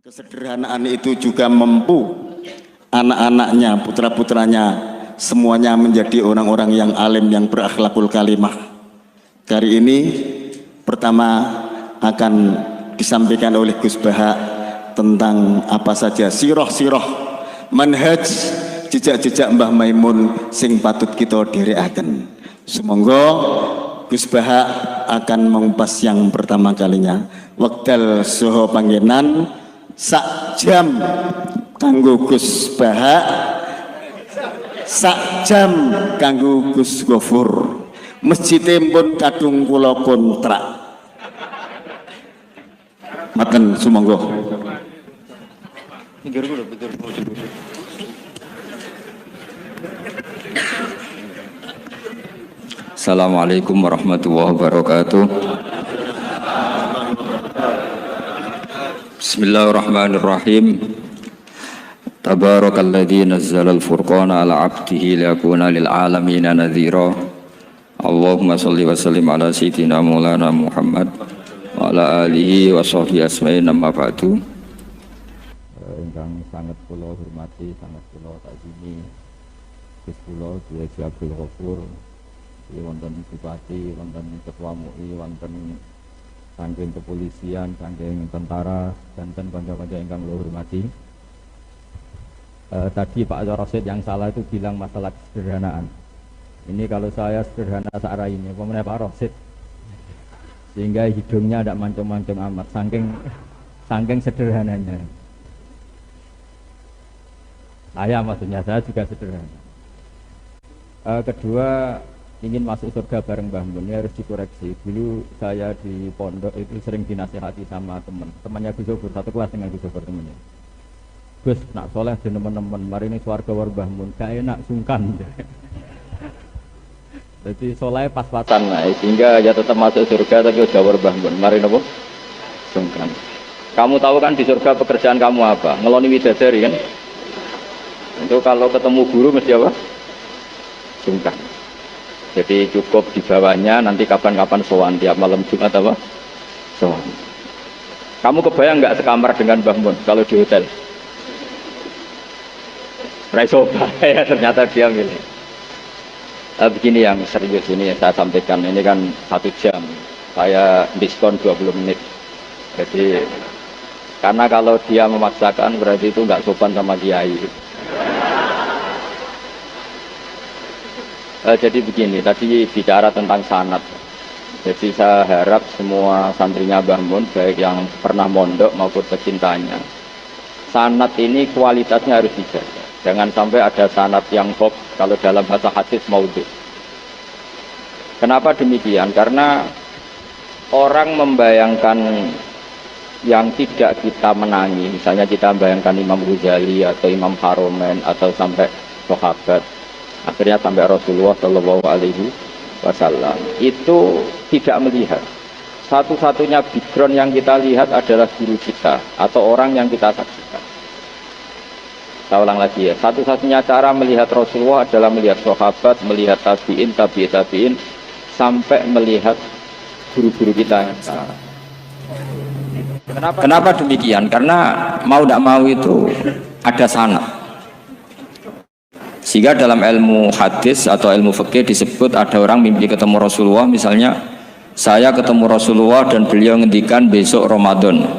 Kesederhanaan itu juga mampu anak-anaknya, putra-putranya semuanya menjadi orang-orang yang alim, yang berakhlakul kalimah. Kali ini pertama akan disampaikan oleh Gus Baha tentang apa saja sirah-sirah manhaj jejak-jejak Mbah Maimun sing patut kita dherekaken. Sumangga Gus Baha akan mengupas yang pertama kalinya. Wekdal saha panggenan sak jam kanggo Gus Baha, sak jam kanggo Gus Gofur. Masjid pun kadung kula kontrak. Maten sumangga. Assalamualaikum warahmatullahi wabarakatuh. Bismillahirrahmanirrahim. Tabarakalladzi nazzala al-furqana ala 'abdihi liyakuna lil 'alamin nadhira. Allahumma shalli wa sallim ala sayyidina Maulana Muhammad wa ala alihi wa sahbihi asma'in amma ba'du. Ingkang sangat kula hormati, sangat kula takzimi Gus kula Kiai Abdul Ghafur, wonten bupati, wonten ketua MUI, wonten saking kepolisian, saking tentara, dan kanca-kanca ingkang kula hormati. Tadi Pak Rosid yang salah itu bilang masalah kesederhanaan. Ini kalau saya sederhana searah ini, pemenang Pak Rosid, sehingga hidungnya tidak mancung-mancung amat, saking sederhananya. Maksudnya saya juga sederhana. Kedua, ingin masuk surga bareng Mbah Mun, ini harus dikoreksi. Dulu saya di pondok itu sering dinasihati sama temannya Gus Gofur, satu kelas dengan Gus Gofur temennya. Gus, nak soleh di teman-teman, mari ini swarga war Mbah Mun, gak enak sungkan. Jadi soleh pas-pasan lah, sehingga ya tetap masuk surga tapi udah war Mbah Mun, mari nopo sungkan. Kamu tahu kan di surga pekerjaan kamu apa? Ngeloni widadari kan? Itu kalau ketemu guru mesti apa? Sungkan. Jadi cukup di bawahnya, nanti kapan-kapan sowan tiap malam Jumat apa? Sowan. Kamu kebayang nggak sekamar dengan Mbah Mun kalau di hotel? Raisoba ya, ternyata dia milih. Begini yang serius ini saya sampaikan, ini kan 1 jam, saya diskon 20 menit. Jadi karena kalau dia memaksakan berarti itu nggak sopan sama kiai. Jadi begini, tadi bicara tentang sanad. Jadi saya harap semua santrinya Mbah Mun, baik yang pernah mondok maupun pecintanya, sanad ini kualitasnya harus dijaga. Jangan sampai ada sanad yang hoax, kalau dalam bahasa hadis maudhu. Kenapa demikian? Karena orang membayangkan yang tidak kita menangi, misalnya kita membayangkan Imam Ghazali atau Imam Haromen atau sampai sahabat, akhirnya sampai Rasulullah Shallallahu Alaihi Wasallam, itu tidak melihat. Satu-satunya background yang kita lihat adalah guru kita atau orang yang kita saksikan. Saya ulang lagi ya, satu-satunya cara melihat Rasulullah adalah melihat sahabat, melihat tabi'in, tabi'in, sampai melihat guru-guru kita yang sekarang. Kenapa demikian? Karena mau tidak mau itu ada sanad. Sehingga dalam ilmu hadis atau ilmu fikih disebut ada orang mimpi ketemu Rasulullah, misalnya saya ketemu Rasulullah dan beliau ngendikan besok Ramadan.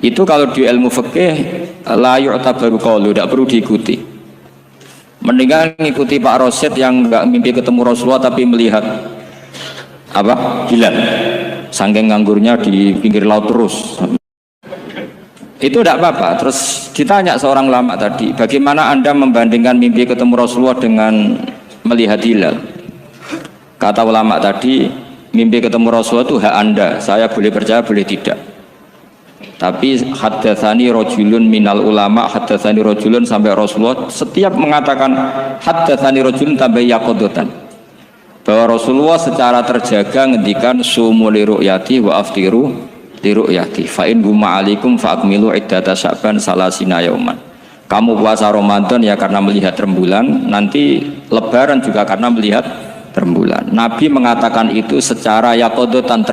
Itu kalau di ilmu fikih la yu'tabaru qaulu, tidak perlu diikuti. Mendingan ngikuti Pak Rosid yang enggak mimpi ketemu Rasulullah tapi melihat apa? Hilal. Saking nganggurnya di pinggir laut terus. Itu tidak apa-apa. Terus ditanya seorang ulama tadi, bagaimana Anda membandingkan mimpi ketemu Rasulullah dengan melihat hilal? Kata ulama tadi, mimpi ketemu Rasulullah itu hak Anda, saya boleh percaya boleh tidak. Tapi haddatsani rajulun minal ulama, haddatsani rajulun sampai Rasulullah setiap mengatakan haddatsani rajulun tambah yaqadatan, bahwa Rasulullah secara terjaga ngendikan sumu li ru'yati wa aftiru li ru'yati fa in huma alaikum fa akmilu iddata sya'ban salasina yauman. Kamu puasa Ramadan ya karena melihat rembulan, nanti lebaran juga karena melihat rembulan. Nabi mengatakan itu secara yaqadatan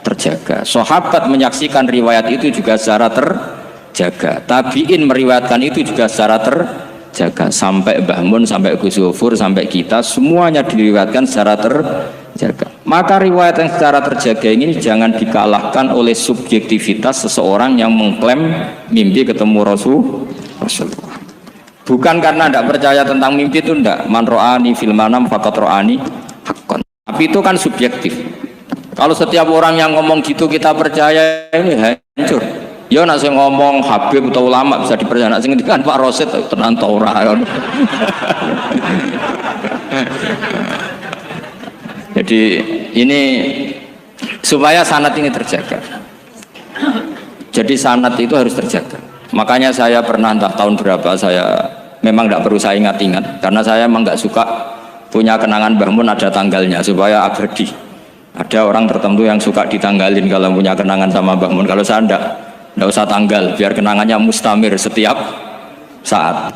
terjaga. Sahabat menyaksikan riwayat itu juga secara terjaga. Tabiin meriwayatkan itu juga secara terjaga. Sampai Mbah Mun, sampai Gus Zufur, sampai kita semuanya diriwayatkan secara terjaga. Maka riwayat yang secara terjaga ini jangan dikalahkan oleh subjektivitas seseorang yang mengklaim mimpi ketemu Rasulullah. Bukan karena tidak percaya tentang mimpi itu tidak. Man ro'ani fil manam faqat ro'ani haqqan. Tapi itu kan subjektif. Kalau setiap orang yang ngomong gitu kita percaya, ini hancur. Ya nak sing ngomong Habib atau ulama bisa dipercaya. Nak sing ngendikan Pak Rosid tenan ta ora. Jadi ini supaya sanad ini terjaga. Jadi sanad itu harus terjaga. Makanya saya pernah entah tahun berapa saya memang tidak perlu saya ingat-ingat karena saya memang nggak suka punya kenangan Mbah Mun ada tanggalnya supaya abadi. Ada orang tertentu yang suka ditanggalin kalau punya kenangan sama Mbah Mun. Kalau saya enggak usah tanggal biar kenangannya mustamir setiap saat.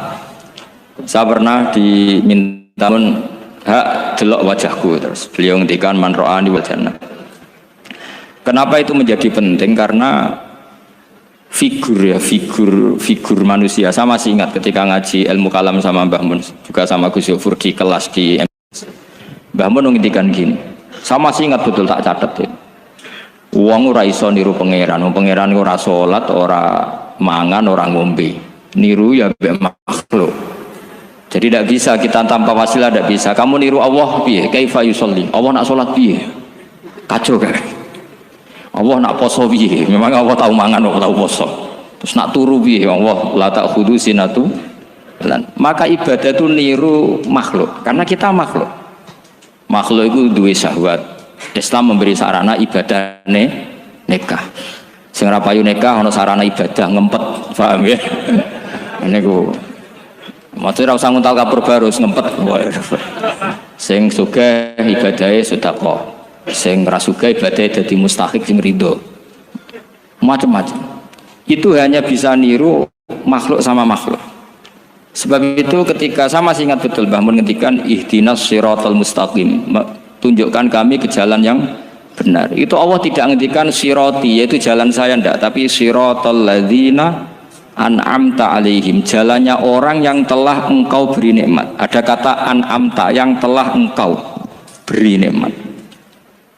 Saya pernah diminta hak delok wajahku, terus beliau ngendikan man ro'ani wal jannah. Kenapa itu menjadi penting? Karena figur manusia. Saya masih ingat ketika ngaji ilmu kalam sama Mbah Mun juga sama Gus Zufur di kelas di Mbah Mun ngendikan gini. Saya masih ingat betul, tak catet ya. Wong ora iso niru pangeran, pangeran ora salat, ora mangan, ora ngombe. Niru ya mbek makhluk. Jadi tidak bisa kita tanpa wasilah, tidak bisa. Kamu niru Allah piye? Kaifa yusolli? Allah nak salat piye? Kacau kan? Allah nak poso piye? Memang Allah tahu mangan, Allah tahu poso. Terus nak turu piye? Allah la ta'khudhu sinatu. Maka ibadah itu niru makhluk, karena kita makhluk. Makhluk itu duwe syahwat. Islam memberi sarana ibadah nikah. Sing ora payu nikah ana sarana ibadah ngempet, paham ya? Niku. Maksudnya ora usah nguntal kapur barus ngempet. Sing sugih ibadahe sedekah. Sing ra sugih ibadahe dadi mustahik sing ridho. Macam-macam. Itu hanya bisa niru makhluk sama makhluk. Sebab itu ketika saya masih ingat betul Mbah Mun ngendikan ihdinas siratal mustaqim, tunjukkan kami ke jalan yang benar. Itu Allah tidak ngendikan sirati yaitu jalan saya ndak, tapi siratal ladzina an'amta alaihim, jalannya orang yang telah engkau beri nikmat. Ada kata an'amta, yang telah engkau beri nikmat.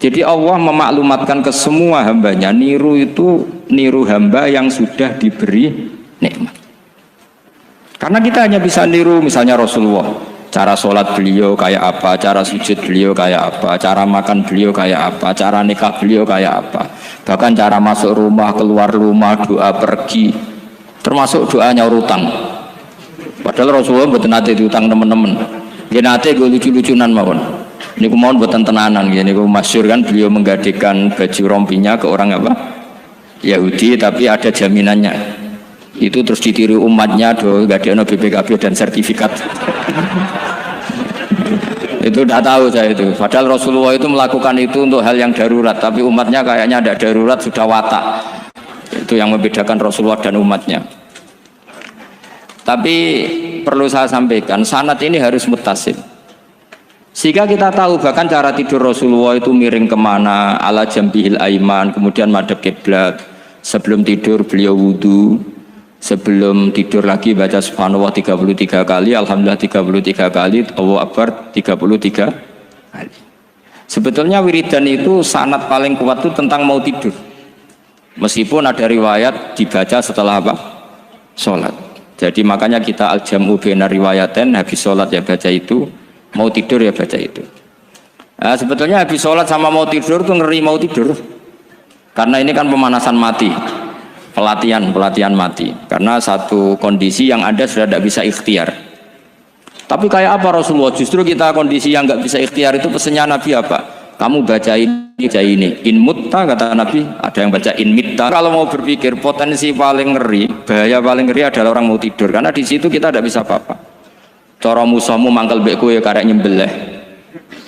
Jadi Allah memaklumatkan ke semua hambanya, niru itu niru hamba yang sudah diberi nikmat. Karena kita hanya bisa niru misalnya Rasulullah, cara sholat beliau kayak apa, cara sujud beliau kayak apa, cara makan beliau kayak apa, cara nikah beliau kayak apa, bahkan cara masuk rumah, keluar rumah, doa pergi, termasuk doa nyaur utang. Padahal Rasulullah mboten nate diutang teman-teman, nggih nate gue lucu-lucunan mawon. Niku mawon mboten tenanan, nggih niku masyhur kan beliau menggadaikan baju rompinya ke orang apa? Yahudi, tapi ada jaminannya. Itu terus ditiru umatnya, do gadekno BPKB dan sertifikat. Itu tidak tahu saya itu. Padahal Rasulullah itu melakukan itu untuk hal yang darurat, tapi umatnya kayaknya ada darurat, sudah watak. Itu yang membedakan Rasulullah dan umatnya. Tapi perlu saya sampaikan, sanad ini harus muttasil. Sehingga kita tahu bahkan cara tidur Rasulullah itu miring kemana, ala jambihil aiman, kemudian madhab kiblat. Sebelum tidur beliau wudu, sebelum tidur lagi baca subhanallah 33 kali, alhamdulillah 33 kali, Allahu akbar 33 kali. Sebetulnya wiridan itu sanad paling kuat itu tentang mau tidur. Meskipun ada riwayat dibaca setelah apa? Sholat. Jadi makanya kita al-jam'u baina riwayaten, habis sholat ya baca itu, mau tidur ya baca itu. Nah, sebetulnya habis sholat sama mau tidur tuh ngeri mau tidur. Karena ini kan pemanasan mati, pelatihan mati. Karena satu kondisi yang Anda sudah tidak bisa ikhtiar. Tapi kayak apa Rasulullah? Justru kita kondisi yang nggak bisa ikhtiar itu pesannya Nabi apa? Kamu baca ini. In mutta kata Nabi, ada yang baca in mitta. Kalau mau berpikir potensi paling ngeri, bahaya paling ngeri adalah orang mau tidur. Karena di situ kita tidak bisa apa-apa. Cara musuhmu mangkel bekku ya karek nyembelih.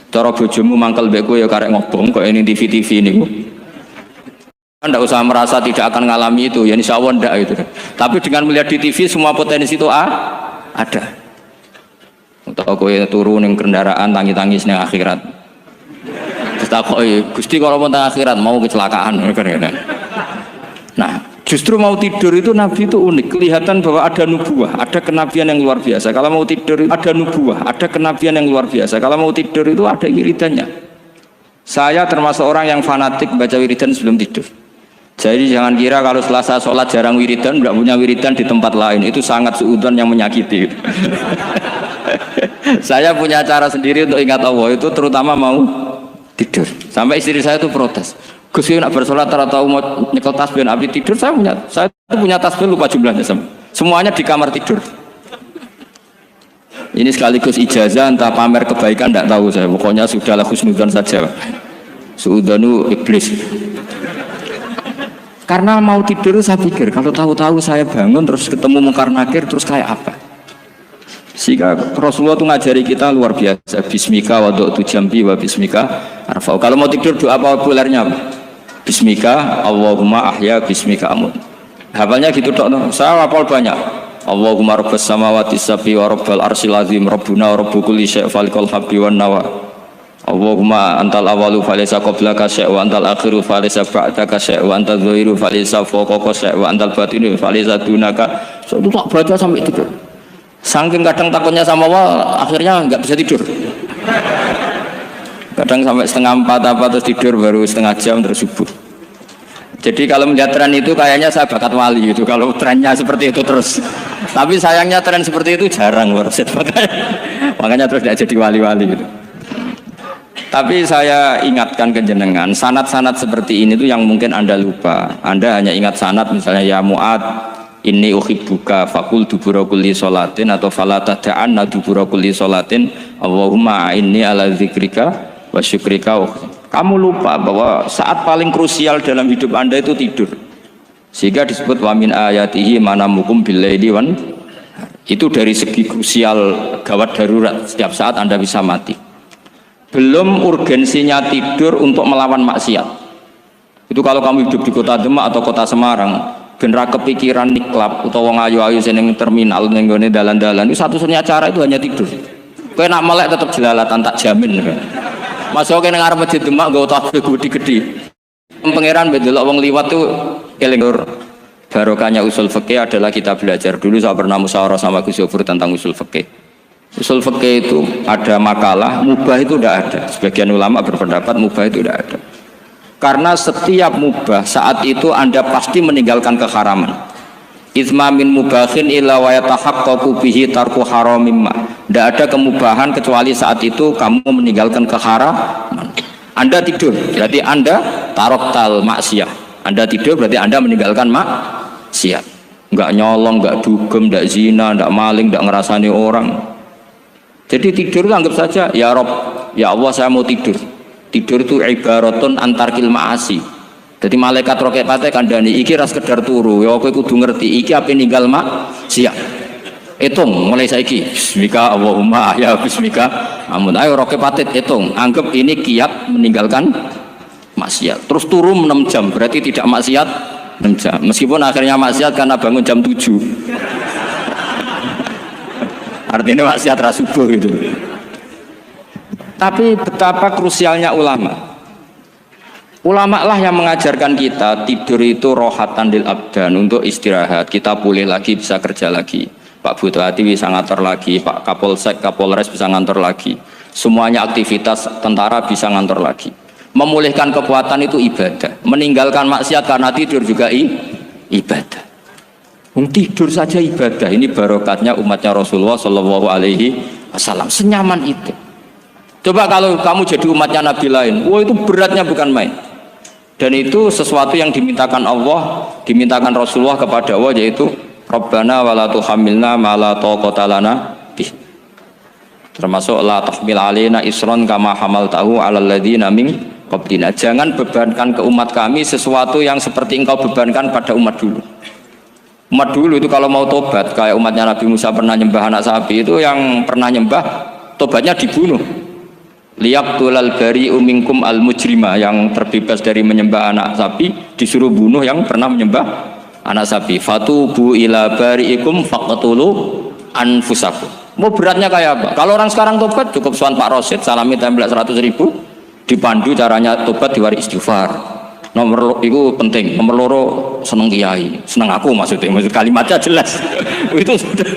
Cara bojomu mangkel bekku ya karek ngobong. Kok ini TV ini. Anda usah merasa tidak akan mengalami itu, ya insya Allah enggak itu. Tapi dengan melihat di TV semua potensi itu ada. Untuk aku turun yang kendaraan tangis-tangis ning akhirat. takoki, Gusti kalau mau tengah akhirat mau kecelakaan. Nah, justru mau tidur itu Nabi itu unik, kelihatan bahwa ada nubuah, ada kenabian yang luar biasa. Kalau mau tidur itu ada nubuah, ada kenabian yang luar biasa. Kalau mau tidur itu ada wiridannya. Saya termasuk orang yang fanatik baca wiridan sebelum tidur. Jadi jangan kira kalau Selasa sholat jarang wiridan, nggak punya wiridan di tempat lain, itu sangat suudzon yang menyakiti. Saya punya cara sendiri untuk ingat Allah itu, terutama mau tidur. Sampai istri saya itu protes. Gus nak bersolat tahu mau nyekel tasbih api tidur, saya punya tasbih lupa jumlahnya semuanya di kamar tidur. Ini sekaligus ijazah entah pamer kebaikan tidak tahu saya. Pokoknya sudahlah husnudzon saja. Suudzonu iblis. Karena mau tidur saya pikir kalau tahu-tahu saya bangun terus ketemu mungkar nakir terus kayak apa. Sehingga Rasulullah itu ngajari kita luar biasa. Bismika wa du'tu jambi wa bismika arfa'u. Kalau mau tidur doa populernya apa? Bismika Allahumma ahya bismika amut. Hafalnya gitu dok. Saya hafal banyak. Allahumma rabbas samawati sab'i wa rabbal arsyil azim rabbuna wa rabbu kulli syai' falikul habbi wan nawa. Allahumma antal awalu falaysa qablaka syai' wa antal akhiru falaysa ba'daka syai' wa antal zahiru falaysa fawqaka syai' wa antal batinu falaysa dunaka. So, itu tak baca sampai tidur. Saking kadang takutnya sama Allah, akhirnya nggak bisa tidur. Kadang sampai 3:30 apa terus tidur baru setengah jam terus subuh. Jadi kalau melihat tren itu kayaknya saya bakat wali gitu. Kalau trennya seperti itu terus. Tapi sayangnya tren seperti itu jarang Warsid. Makanya terus tidak jadi wali-wali gitu. Tapi saya ingatkan ke jenengan, sanad-sanad seperti ini tuh yang mungkin Anda lupa. Anda hanya ingat sanad misalnya ya Mu'ad inni uhibbuka faqul dubura kulli sholatin atau fala tad'anna dubura kulli sholatin Allahumma inni ala dzikrika wa syukrika. Kamu lupa bahwa saat paling krusial dalam hidup Anda itu tidur. Sehingga disebut wa min ayatihi manamukum billaili wan. Itu dari segi krusial gawat darurat, setiap saat Anda bisa mati. Belum urgensinya tidur untuk melawan maksiat. Itu kalau kamu hidup di kota Demak atau kota Semarang, genera kepikiran niklap atau wong ayu-ayu seneng terminal ning gone dalan-dalan, itu satu-satunya cara itu hanya tidur. Kowe nak melek tetap jelalatan tak jamin. Masuk ke ngarep masjid Demak nggo tasbih gede-gede. Pangeran bedelok wong liwat tuh eling. Barokahnya usul fikih adalah kita belajar dulu. Saya pernah musyawarah sama Gus Yofur tentang usul fikih. Usul fikih itu ada makalah, mubah itu tidak ada. Sebagian ulama berpendapat mubah itu tidak ada. Karena setiap mubah saat itu Anda pasti meninggalkan keharaman. Itsma min mubahin illa wa yatahaqqaqu bihi tarku haramimma. Tidak ada kemubahan kecuali saat itu kamu meninggalkan keharaman. Anda tidur, berarti Anda taroktal maksiyah. Anda tidur berarti Anda meninggalkan maksiat. Enggak nyolong, enggak dugem, enggak zina, enggak maling, enggak ngerasani orang. Jadi tidur itu anggap saja ya Rob, ya Allah saya mau tidur. Tidur itu ibaratun antarkil ma'asi. Jadi malaikat roket pate kandani iki ras sekedar turu. Ya kowe kudu ngerti iki ape ninggal maksiat. Hitung mulai saiki. Bismika Allahumma ya bismika. Amun ayo roket pate hitung. Anggap ini kiat meninggalkan maksiat. Terus turu 6 jam berarti tidak maksiat 6 jam. Meskipun akhirnya maksiat karena bangun jam 7. Artinya maksiat rasubuh gitu. Tapi betapa krusialnya ulama. Ulama lah yang mengajarkan kita tidur itu rohatan lil abdan, untuk istirahat. Kita pulih lagi bisa kerja lagi. Pak Butuhati bisa ngantor lagi, Pak Kapolsek, Kapolres bisa ngantor lagi. Semuanya aktivitas tentara bisa ngantor lagi. Memulihkan kekuatan itu ibadah. Meninggalkan maksiat karena tidur juga ibadah. Tidur saja ibadah. Ini barokatnya umatnya Rasulullah Shallallahu Alaihi Wasallam. Senyaman itu. Coba kalau kamu jadi umatnya Nabi lain, wah itu beratnya bukan main. Dan itu sesuatu yang dimintakan Allah, dimintakan Rasulullah kepada Allah, yaitu Rabbana wa la tuhammilna ma la taqata lana bih. Termasuk la tahmil alaina isron kama hamaltahu 'alal ladzina min qablina. Jangan bebankan ke umat kami sesuatu yang seperti engkau bebankan pada umat dulu. Umat dulu itu kalau mau tobat, kayak umatnya Nabi Musa pernah nyembah anak sapi, itu yang pernah nyembah tobatnya dibunuh. Liyaqtulal bari'u minkum al mujrimah, yang terbebas dari menyembah anak sapi disuruh bunuh yang pernah menyembah anak sapi. Fatubu ila bari'ikum faqtulu anfusakum. Mau beratnya kayak apa? Kalau orang sekarang tobat cukup soal Pak Rosid, salami template 100.000, Dipandu caranya tobat diwari istighfar. Itu penting. Nomor loro seneng kiai, seneng aku maksudnya. Maksud kalimatnya jelas. Itu sudah.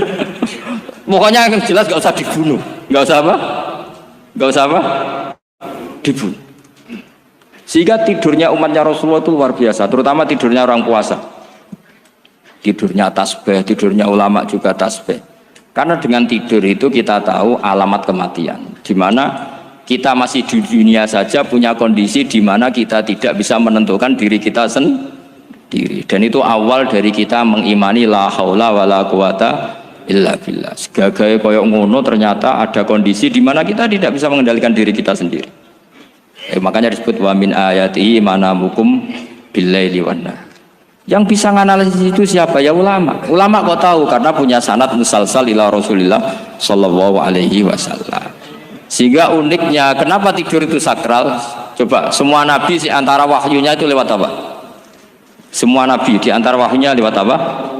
Pokoknya yang jelas gak usah dibunuh. Gak usah apa? Gak usah apa? Dibunuh. Sehingga tidurnya umatnya Rasulullah itu luar biasa, terutama tidurnya orang puasa. Tidurnya tasbih, tidurnya ulama juga tasbih. Karena dengan tidur itu kita tahu alamat kematian. Di mana kita masih di dunia saja punya kondisi di mana kita tidak bisa menentukan diri kita sendiri. Dan itu awal dari kita mengimani la haula wala quwata illa billah. Segagai koyok ngono ternyata ada kondisi di mana kita tidak bisa mengendalikan diri kita sendiri. Makanya disebut wa min ayati manamukum billaili wan nahar. Yang bisa menganalisis itu siapa? Ya ulama. Ulama kok tahu karena punya sanad musalsal ila Rasulillah sallallahu alaihi wasallam. Sehingga uniknya kenapa tidur itu sakral? Coba semua nabi di antara wahyunya itu lewat apa? Semua nabi di antara wahyunya lewat apa?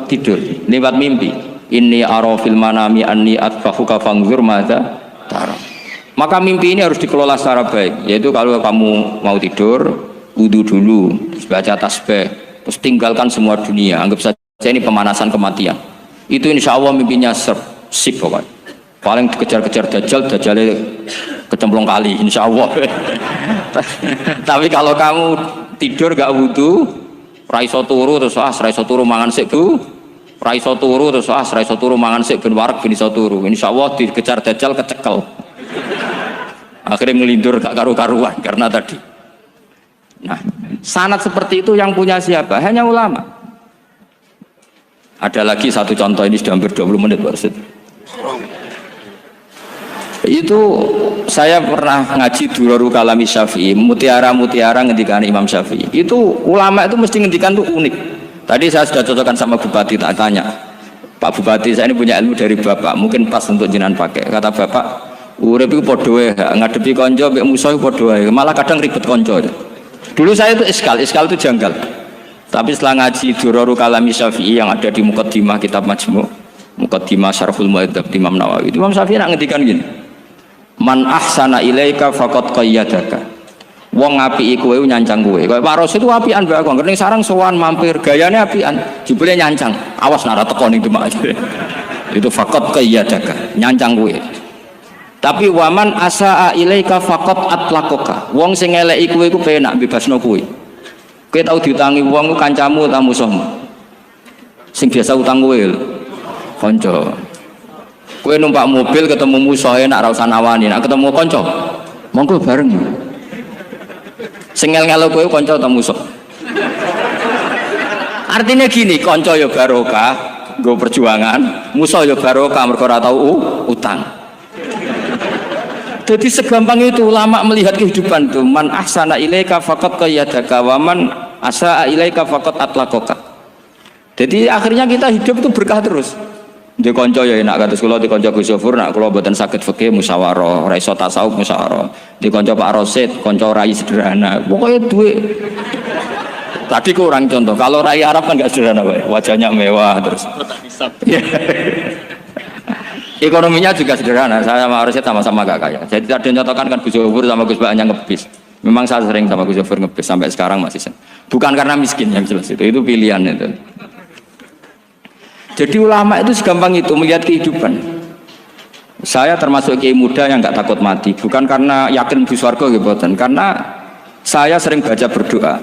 Tidur, lewat mimpi. Inni ara fil manami anni atbahuka fanzur madza tara. Maka mimpi ini harus dikelola secara baik, yaitu kalau kamu mau tidur, wudu dulu, terus baca tasbih, terus tinggalkan semua dunia, anggap saja ini pemanasan kematian. Itu insya Allah mimpinya sip pokoknya. Paling dikejar-kejar Dajjalnya kecemplung kali, insya Allah. Tapi kalau kamu tidur gak wudu, raiso turu terus raiso turu mangan sik bu, raiso turu terus raiso turu mangan sik ben warak ben iso turu. Insya Allah dikejar Dajjal kecekel. Akhirnya ngelindur gak karu-karuan karena tadi. Nah, sanad seperti itu yang punya siapa? Hanya ulama. Ada lagi satu contoh, ini sudah hampir 20 menit Pak Ustaz. Itu saya pernah ngaji Durarul Kalami Syafi'i, mutiara-mutiara ngendikan Imam Syafi'i. Itu ulama itu mesti ngendikan tuh unik. Tadi saya sudah cocokkan sama Bupati, tak tanya, Pak Bupati saya ini punya ilmu dari Bapak, mungkin pas untuk jenengan pakai. Kata Bapak, urip iku padha wae, ngadepi kanca mek musuh padha wae, malah kadang ribet kanca. Dulu saya itu iskal itu janggal. Tapi setelah ngaji Durarul Kalami Syafi'i yang ada di Muqaddimah kitab Majmu', Muqaddimah Syarhul Mu'adzab Imam Nawawi. Imam Syafi'i nak ngendikan gini. Man ahsana ilaika faqad qayyadaka. Wong ngapiki kowe nyancang kowe. Kaya Pak Ros itu apian bae kok. Ning sarang sowan mampir, gayane apian, jebule nyancang. Awas nak teko ning Demak. Itu faqad qayyadaka, nyancang kowe. Tapi waman asaa ilaika faqad atlaqaka. Wong sing eleki kowe iku penak bebasno kowe. Kowe tau diutangi wong ku kancamu ta musuhmu? Sing biasa utang kowe lho. Kanca. Kowe numpak mobil ketemu musuh enak ra usah nawani, nek ketemu kanca monggo bareng. Sing ngel-ngelo kowe kanca ta musuh? Artinya gini, kanca ya barokah, nggo perjuangan, musuh ya barokah mergo ora tau utang. Jadi segampang itu ulama melihat kehidupan itu. Man ahsana ilaika faqad qayyadaka wa man asaa ilaika faqad atlaqaka. Jadi akhirnya kita hidup itu berkah terus. Di konco ya enak kados kula di konco Gus Yofur nak kula mboten saged fikih musyawarah, ra iso tasawuf musyawarah. Di konco Pak Rosid, konco rai sederhana. Pokoknya duit. Tadi kurang contoh. Kalau rai Arab kan enggak sederhana, Pak. Wajahnya mewah terus. Ekonominya juga sederhana. Saya sama Rosid sama-sama gak kaya. Jadi tadi contohkan kan Gus Yofur sama Gus Baknya ngebis. Memang saya sering sama Gus Yofur ngebis sampai sekarang masih. Bukan karena miskin yang jelas itu pilihan itu. Jadi ulama itu segampang itu melihat kehidupan. Saya termasuk kiai muda yang nggak takut mati, bukan karena yakin di surga gitu, karena saya sering baca berdoa.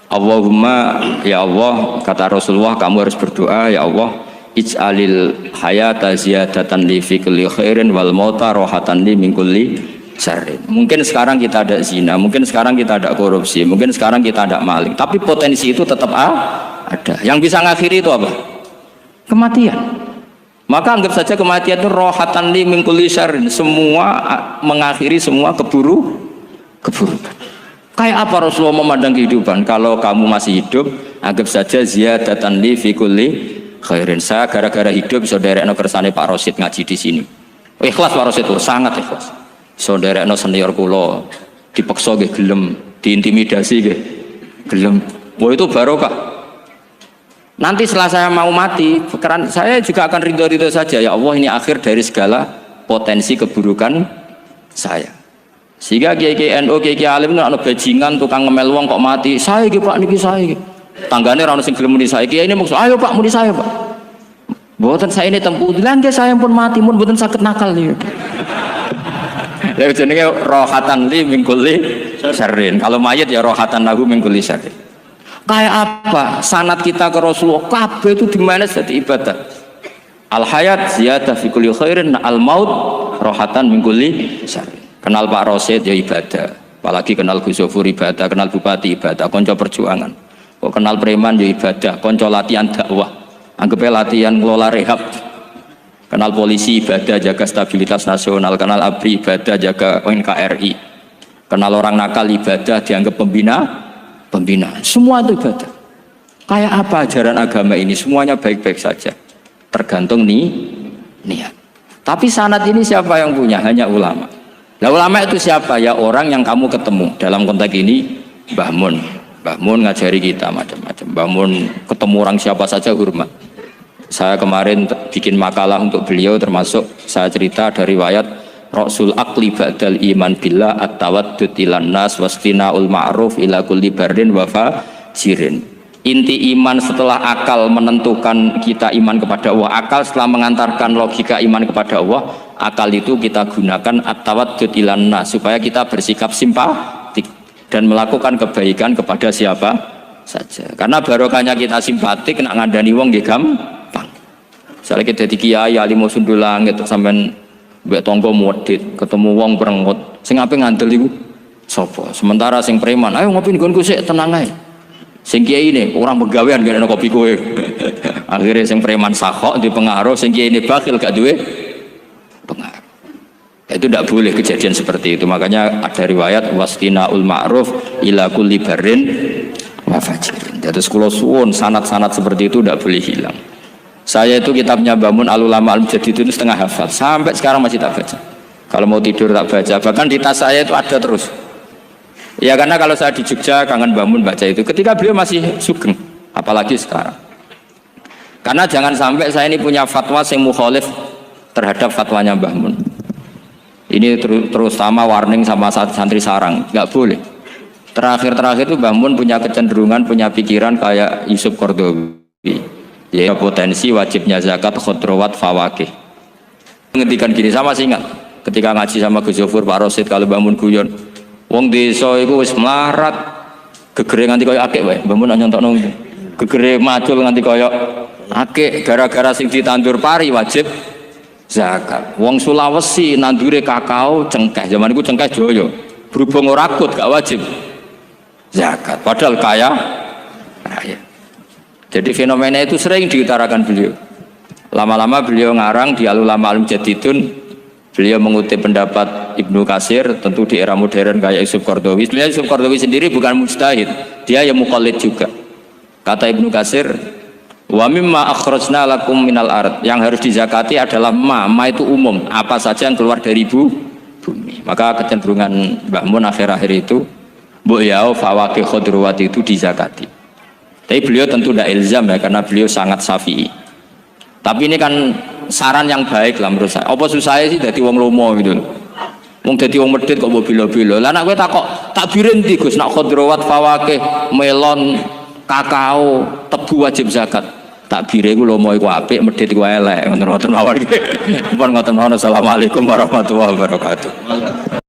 Allahumma ya Allah, kata Rasulullah, kamu harus berdoa ya Allah, ij'alil hayata ziyadatan li fi kulli khairin wal mauta rohatan li min kulli syarrin. Mungkin sekarang kita ada zina, mungkin sekarang kita ada korupsi, mungkin sekarang kita ada maling, tapi potensi itu tetap ada. Yang bisa ngakhiri itu apa? Kematian. Maka anggap saja kematian itu rohatan li min kulli syarrin, semua mengakhiri semua keburukan. Kayak apa Rasulullah memandang kehidupan? Kalau kamu masih hidup, anggap saja ziyadatan li fi kulli khairin. Saya gara-gara hidup bisa derekno kersane Pak Rosid ngaji di sini. Ikhlas Pak Rosid itu sangat ikhlas. So derekno senior kula dipaksa nggih gelem, diintimidasi nggih gelem. Wah itu barokah. Nanti setelah saya mau mati, pikiran saya juga akan ridho-ridho saja. Ya Allah, ini akhir dari segala potensi keburukan saya. Sehingga kiai NU, kiai alim itu ana bajingan tukang ngemel wong kok mati. Saya iki Pak niki saya iki. Tanggane ora ono sing gelem muni saya. Kiai ini maksud, "Ayo Pak muni saya, Pak." Mboten saya ini tempuh. Lah nggih saya pun mati mun mboten saged nakal niku. Ya jenenge rohatan li min kulli syarrin. Kalau mayit ya rohatan lahu min kulli syarrin. Kayak apa sanad kita ke Rasulullah kabeh itu dimanage dadi ibadah. Al hayat ziyadah fi kulli khairin, al maut rohatan min kulli syarrin. Kenal Pak Rosid ya ibadah. Apalagi kenal Gus Zofur ibadah, kenal Bupati ibadah, konco perjuangan. Kok kenal preman ya ibadah, konco latihan dakwah. Anggapnya latihan ngelola rehab. Kenal polisi ibadah, jaga stabilitas nasional. Kenal ABRI ibadah, jaga NKRI. Kenal orang nakal ibadah, dianggap pembina. Semua itu ibadah. Kayak apa ajaran agama ini? Semuanya baik-baik saja. Tergantung niat. Tapi sanad ini siapa yang punya? Hanya ulama. Nah ulama itu siapa? Ya orang yang kamu ketemu. Dalam konteks ini Mbah Mun. Mbah Mun ngajari kita macam-macam. Mbah Mun ketemu orang siapa saja hormat. Saya kemarin bikin makalah untuk beliau, termasuk saya cerita dari riwayat Rasul Aqli ba'dal iman billah at-tawaddud ilan nas wastina'ul ma'ruf ila kulli barrin wa fajirin. Inti iman setelah akal menentukan kita iman kepada Allah, akal setelah mengantarkan logika iman kepada Allah, akal itu kita gunakan at-tawaddud ilan nas supaya kita bersikap simpatik dan melakukan kebaikan kepada siapa saja. Karena barokahnya kita simpatik nak ngandani wong nggih gampang. Misalnya kita di kiai alim sundul langit sampean mbek tangga modit ketemu wong perengut sing ape ngandel iku sapa? Sementara sing preman ayo ngopi nggonku sik tenang ae. Sing kiai ini orang pegawean gak ada kopi kowe. Akhirnya sing preman sakok di pengaruh, sing kiai ini bakhil gak duwe pengaruh. Itu tidak boleh kejadian seperti itu. Makanya ada riwayat wastina'ul ma'ruf ila kulli barrin wa fajirin. Jadi kula suwun sanad-sanad seperti itu tidak boleh hilang. Saya itu kitabnya Bangun Al-Ulama Al-Mujadid itu setengah hafal, sampai sekarang masih tak baca. Kalau mau tidur tak baca, bahkan di tas saya itu ada terus. Ya karena kalau saya di Jogja kangen Bangun baca itu, ketika beliau masih sugeng, apalagi sekarang. Karena jangan sampai saya ini punya fatwa yang mukhalif terhadap fatwanya Mbah Mun. Ini terutama warning sama santri sarang, nggak boleh. Terakhir itu Mbah Mun punya kecenderungan, punya pikiran kayak Yusuf Qaradawi. Ya potensi wajibnya zakat khudrawat fawakih. Ngendikan gini sama sih ingat ketika ngaji sama Gus Zofur Pak Rosid kalau bangun guyon wong desa iku wis melarat gegere nganti koyo akeh wae bangun nyontokno gegere macul nganti koyo akeh gara-gara sing ditandur pari wajib zakat. Wong Sulawesi nandure kakao cengkeh zaman iku cengkeh joyo berhubung ora akut gak wajib zakat padahal kaya raya. Jadi fenomena itu sering diutarakan beliau. Lama-lama beliau ngarang di Al-Ulama Al-Mujadidun, beliau mengutip pendapat Ibnu Katsir, tentu di era modern kayak Yusuf Qaradawi. Sebenarnya Yusuf Qaradawi sendiri bukan mujtahid, dia yang muqallid juga. Kata Ibnu Katsir, wa mimma akhrajna lakum minal ard, yang harus dizakati adalah ma itu umum, apa saja yang keluar dari bumi. Maka kecenderungan Mbah Mun akhir-akhir itu, mbok yao fawaqih khudrawat itu dizakati. Tapi beliau tentu tidak ilzam ya, karena beliau sangat syafi'i. Tapi ini kan saran yang baik lah menurut saya. Apa susah sih jadi wong lomo gitu. Wong jadi wong medit kok mbok bilo-bilo. Lah nek kowe tak birin ndi Gus nak khudrawat fawakih, melon, kakao, tebu wajib zakat. Tak bire iku lomo iku apik, medit iku elek. Ngoten mawon iki. Pun ngoten mawon. Assalamualaikum warahmatullahi wabarakatuh.